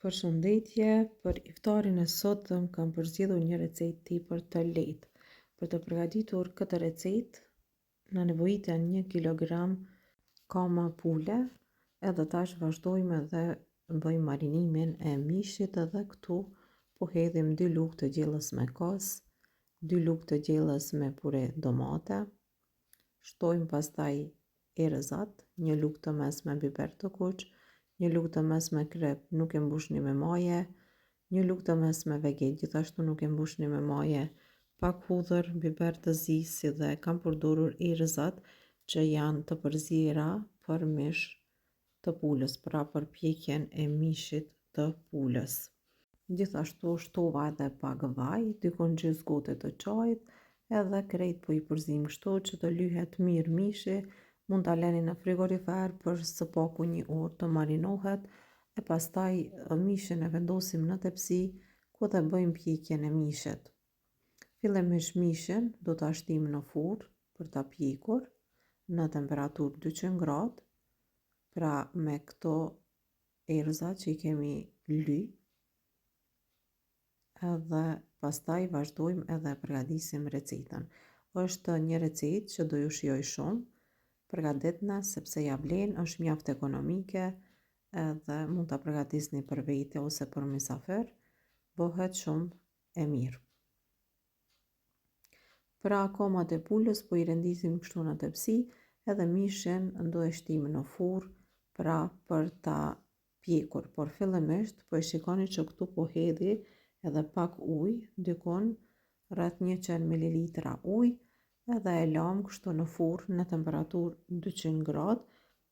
Përshëndetje, për iftarin e sotëm kam përzgjedhur një recetë tepër të lehtë. Për të përgatitur këtë recetë, na nevojiten 1 kilogram kama pule, edhe tash vazhdojmë edhe bëjmë marinimin e mishit edhe këtu po hedhim 2 lugë të gjellës me kos, 2 lugë të gjellës me pure domate, shtojmë pastaj erëzat, 1 lugë të mesme biber të kuq, 1 lugë të mesme krep, nuk e mbushni me maje, 1 lugë të mesme veget, gjithashtu nuk e mbushni me maje, pak hudhër, biber të zi, si dhe kam përdorur erëzat që janë të përziera për mish të pulës, pra për pjekjen e mishit të pulës. Gjithashtu shtova edhe pak vaj, dikon gjys gote të çajit, edhe krejt po i përzim kështu që të lyhet mirë mishi. Mund ta lëni në frigorifer për së paku 1 orë të marinohet, e pastaj mishin e vendosim në tepsi ku dhe bëjmë pjekjen e mishit. Fillimisht mishin do ta shtim në furrë për ta pjekur në temperaturë 200 gradë, pra me këto erëza që i kemi ly, edhe pastaj vazhdojmë edhe përgatisim recetën. Është një recetë që do ju shijoj shumë. Përgatitna sepse ja vlen, është mjaft ekonomike edhe mund ta përgatisni për vete ose për mysafir, bëhet shumë e mirë. Pra komat e pulës po i rendisim kështu në tepsi, edhe mishin do e shtim në furrë pra për ta pjekur, por fillimisht po e shikoni që këtu po hedhi edhe pak ujë, dikon rreth 100 ml ujë, edhe e lam kështu në furrë në temperaturë 200 gradë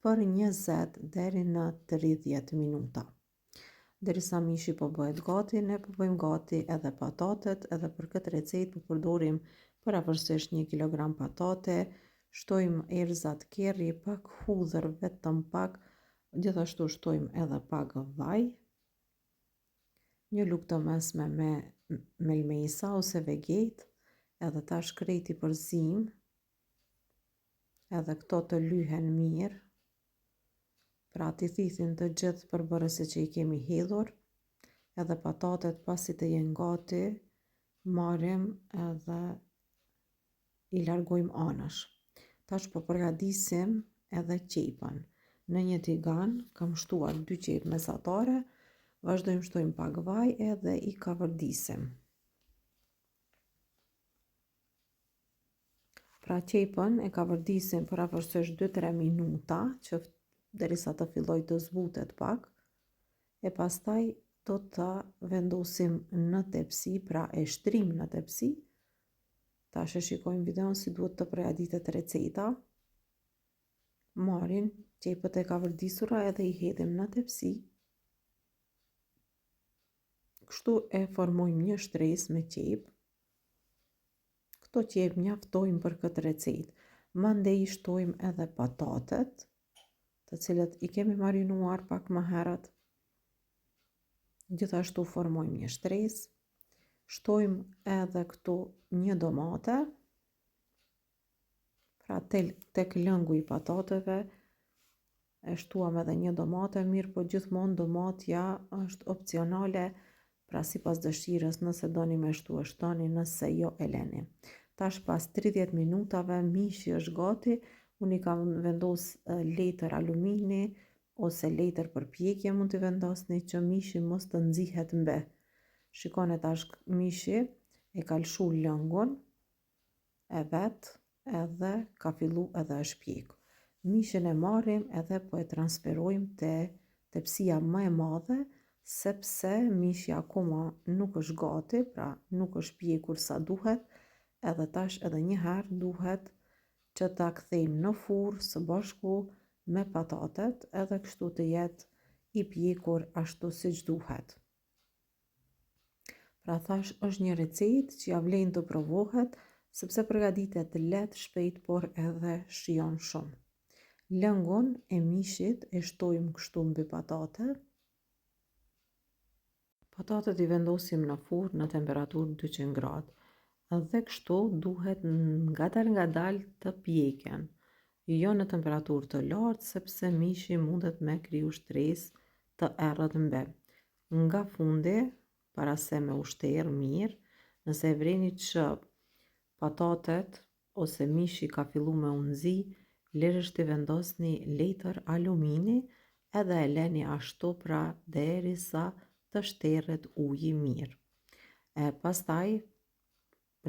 për 20 deri në 30 minuta. Derisa mishi po bëhet gati, ne po bëjmë gati edhe patatet, edhe për këtë recetë po përdorim paravorësisht 1 kilogram patate, shtojmë erëzat kerri, pak hudhër, vetëm pak, gjithashtu shtojmë edhe pak vaj, 1 lugë të mesme me melmesa ose veget, edhe tash krejt i përzim, edhe këto të lyhen mirë, pra t'i thithin të gjithë përbërësit që i kemi hedhur, edhe patatet pasi të jenë gati, marrim edhe i largojmë anash. Tash po përgatisim edhe qepën. Në një tigan kam shtuar 2 qepë mesatare, vazhdojmë shtojmë pak vaj edhe i kavërdisim. Pra qepën e kavërdisim paravorësisht 2-3 minuta, që derisa të filloj të zbutet pak, e pastaj do ta vendosim në tepsi, pra e shtrim në tepsi. Tash e shikojmë videon si duhet të përgatitet receta. Marrim qepët e kavërdisura edhe i hedhim në tepsi. Kështu e formojmë një shtresë me qepë. Këto qepë mjaftojnë për këtë recetë. Mandej shtojmë edhe patatet, të cilët i kemi marinuar pak më herët. Gjithashtu formojmë një shtresë. Shtojmë edhe këtu një domate, pra tek lëngu i patateve e shtuam edhe një domate, mirë po gjithmonë domatja është opcionale, pra sipas dëshirës, nëse doni me shtu e shtoni, nëse jo e leni. Tash pas 30 minutave mishi është gati, unë i kam vendos letër alumini ose letër për pjekje mund t'i vendosni që mishi mos të nxihet mbe. Shikoni tash mishi e ka lshu lëngun e vet edhe ka fillu edhe është pjek. Mishin e marrim edhe po e transferojmë te tepsia më e madhe, sepse mishi akoma nuk është gati, pra nuk është pjekur sa duhet, edhe tash edhe një herë duhet që ta kthejmë në furrë së bashku me patatet, edhe kështu të jetë i pjekur ashtu siç duhet. Pra thash është një recetë që ja vlen të provohet, sepse përgatitet lehtë, shpejt, por edhe shijon shumë. Lëngun e mishit e shtojmë kështu mbi patate. Patatet i vendosim në furrë në temperaturë 200 gradë. Dhe kështu duhet ngadal të pjeken, jo në temperaturë të lartë, sepse mishi mundet me kriju shtresë të errët mbe. Nga fundi, para se me ushterë mirë, nëse e vreni që patatet ose mishi ka fillu me u nzi, lirësht i vendosni letër alumini edhe e leni ashtu pra derisa të shterret uji mirë. Pastaj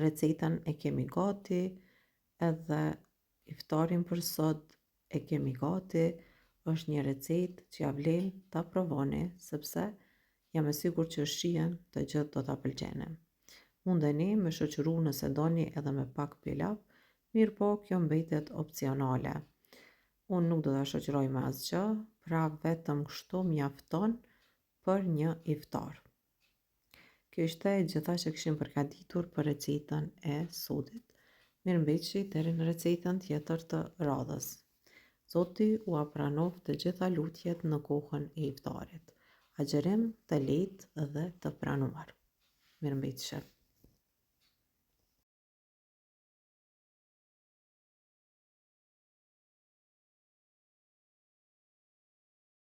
recetën e kemi gati, edhe iftarin për sot e kemi gati. Është një recetë që ja vlen ta provoni, sepse jam e sigurt që shihen të gjithë do ta pëlqeni. Mundeni me shoqëru nëse doni edhe me pak pilav, mirë po kjo mbetet opcionale. Unë nuk do ta shoqëroj me asgjë, pra vetëm kështu mjafton për një iftar. Kjo ishte e gjitha që kishim përgatitur për recetën e sodit. Mirëmbëjtje deri në recetën tjetër të radhës. Zoti u apranoft të gjitha lutjet në kohën e iftarit. Agjerim të lehtë dhe të pranuar. Mirëmbëjtje.